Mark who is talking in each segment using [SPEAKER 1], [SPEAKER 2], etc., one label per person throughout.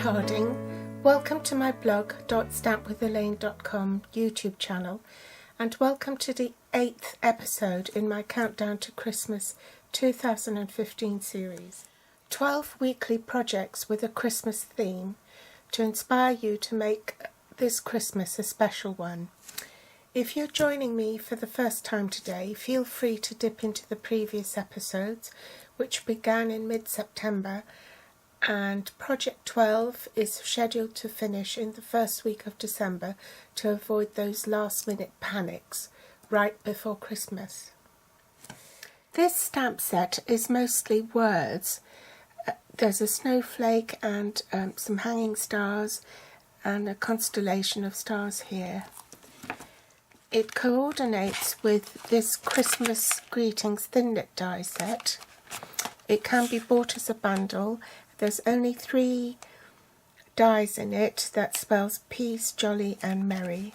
[SPEAKER 1] Harding. Welcome to my blog .stampwithelaine.com YouTube channel, and welcome to the 8th episode in my Countdown to Christmas 2015 series. 12 weekly projects with a Christmas theme to inspire you to make this Christmas a special one. If you're joining me for the first time today, feel free to dip into the previous episodes, which began in mid-September, and Project 12 is scheduled to finish in the first week of December to avoid those last-minute panics right before Christmas. This stamp set is mostly words. There's a snowflake and some hanging stars and a constellation of stars here. It coordinates with this Christmas Greetings thin knit die set. It can be bought as a bundle. There's only 3 dies in it that spells peace, jolly and merry,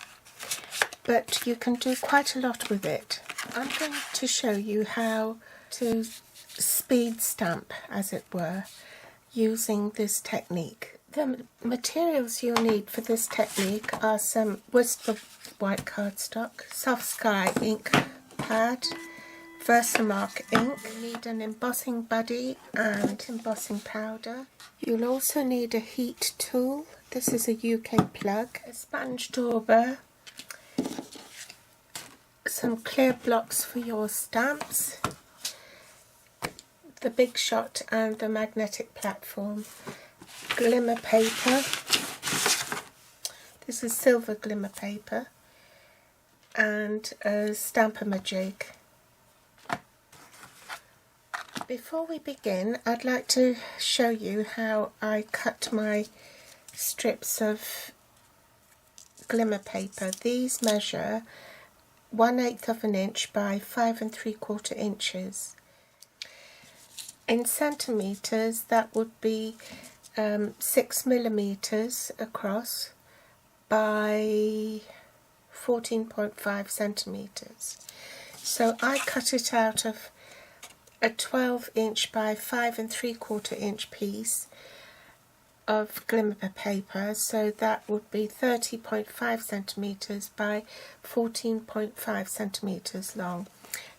[SPEAKER 1] but you can do quite a lot with it. I'm going to show you how to speed stamp, as it were, using this technique. The materials you'll need for this technique are some Worcester white cardstock, soft sky ink pad, Versamark ink. You need an embossing buddy and embossing powder. You'll also need a heat tool. This is a UK plug, a sponge dauber, some clear blocks for your stamps, the Big Shot and the magnetic platform, glimmer paper. This is silver glimmer paper, and a Stamp-A-Majig. Before we begin, I'd like to show you how I cut my strips of glimmer paper. These measure 1/8 of an inch by 5 3/4 inches. In centimetres, that would be 6 millimetres across by 14.5 centimetres. So I cut it out of a 12 inch by 5 3/4 inch piece of glimmer paper, so that would be 30.5 centimetres by 14.5 centimetres long.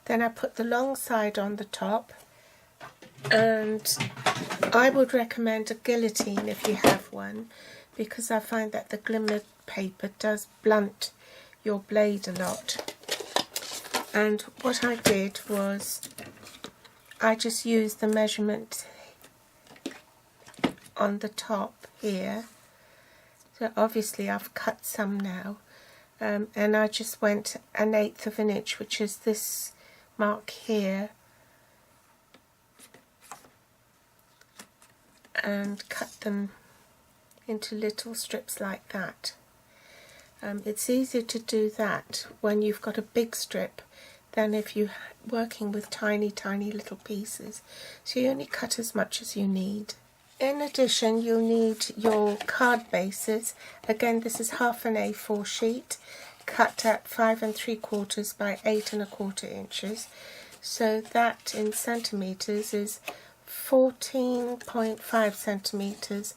[SPEAKER 1] Then I put the long side on the top, and I would recommend a guillotine if you have one, because I find that the glimmer paper does blunt your blade a lot. And what I did was I just used the measurement on the top here. So obviously I've cut some now, and I just went 1/8 of an inch, which is this mark here, and cut them into little strips like that. It's easier to do that when you've got a big strip than if you're working with tiny little pieces, so you only cut as much as you need. In addition, you'll need your card bases. Again, this is half an A4 sheet cut at 5 3/4 by 8 1/4 inches, so that in centimetres is 14.5 centimetres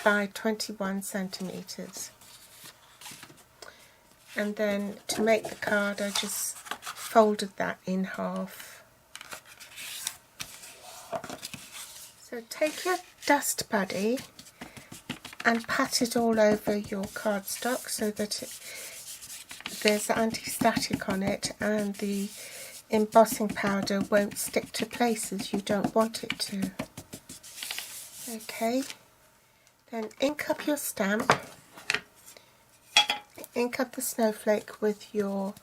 [SPEAKER 1] by 21 centimetres. And then to make the card, I just folded that in half. So take your dust buddy and pat it all over your cardstock so that there's anti-static on it, and the embossing powder won't stick to places you don't want it to. Okay, then ink up your stamp. Ink up the snowflake with your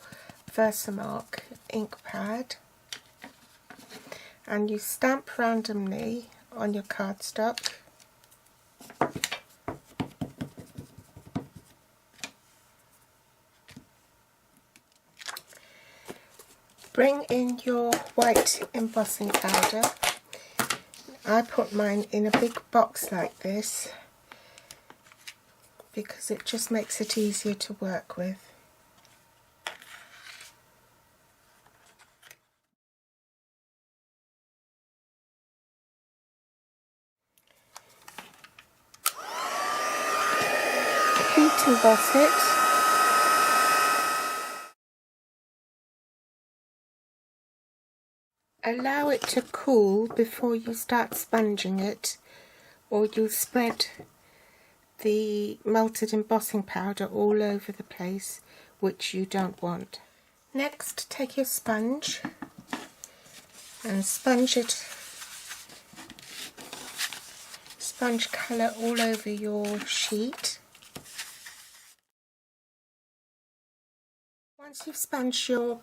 [SPEAKER 1] Versamark ink pad, and you stamp randomly on your cardstock. Bring in your white embossing powder. I put mine in a big box like this because it just makes it easier to work with. emboss it. Allow it to cool before you start sponging it, or you'll spread the melted embossing powder all over the place, which you don't want. Next, take your sponge and sponge colour all over your sheet. Once you've sponged your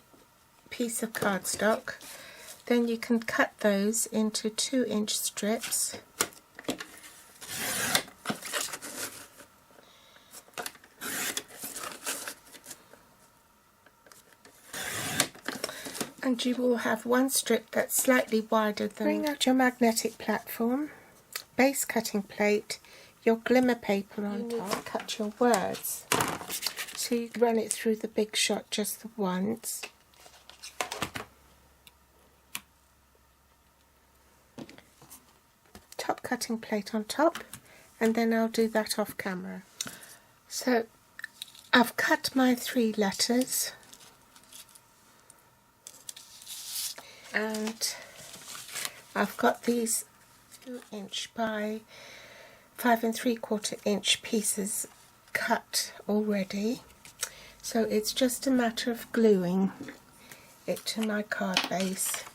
[SPEAKER 1] piece of cardstock, then you can cut those into 2-inch strips. And you will have one strip that's slightly wider than. Bring out your magnetic platform, base cutting plate, your glimmer paper on top. You need to cut your words. So you run it through the big shot just the once. Top cutting plate on top, and then I'll do that off camera. So I've cut my 3 letters, and I've got these 2-inch by 5 3/4 inch pieces cut already, so it's just a matter of gluing it to my card base.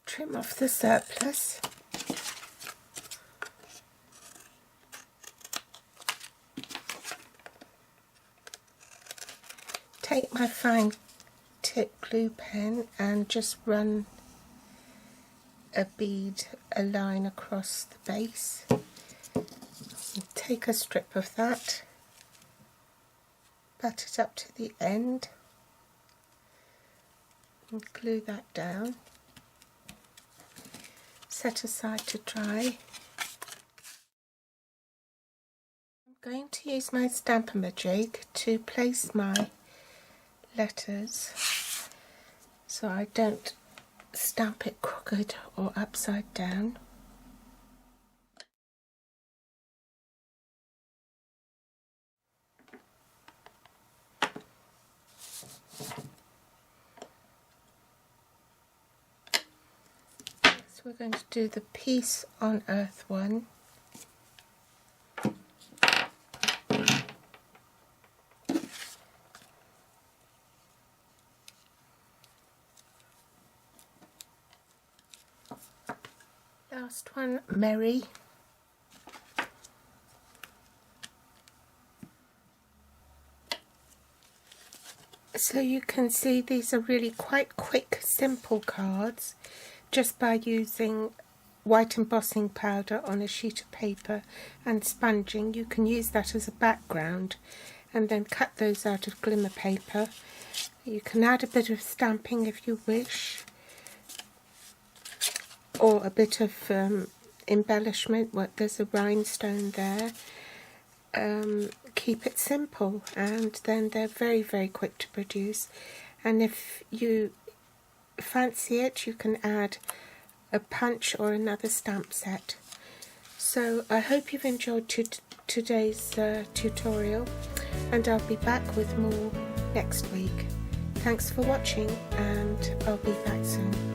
[SPEAKER 1] Trim off the surplus. Take my fine tip glue pen and just run a line across the base. Take a strip of that, butt it up to the end and glue that down. Set aside to dry. I'm going to use my Stamp-A-Majig to place my letters so I don't stamp it crooked or upside down. We're going to do the Peace on Earth one. Last one, Merry. So you can see these are really quite quick, simple cards, just by using white embossing powder on a sheet of paper and sponging. You can use that as a background and then cut those out of glimmer paper. You can add a bit of stamping if you wish, or a bit of embellishment. There's a rhinestone there. Keep it simple, and then they're very, very quick to produce. And if you fancy it, you can add a punch or another stamp set. So I hope you've enjoyed today's tutorial, and I'll be back with more next week. Thanks for watching, and I'll be back soon.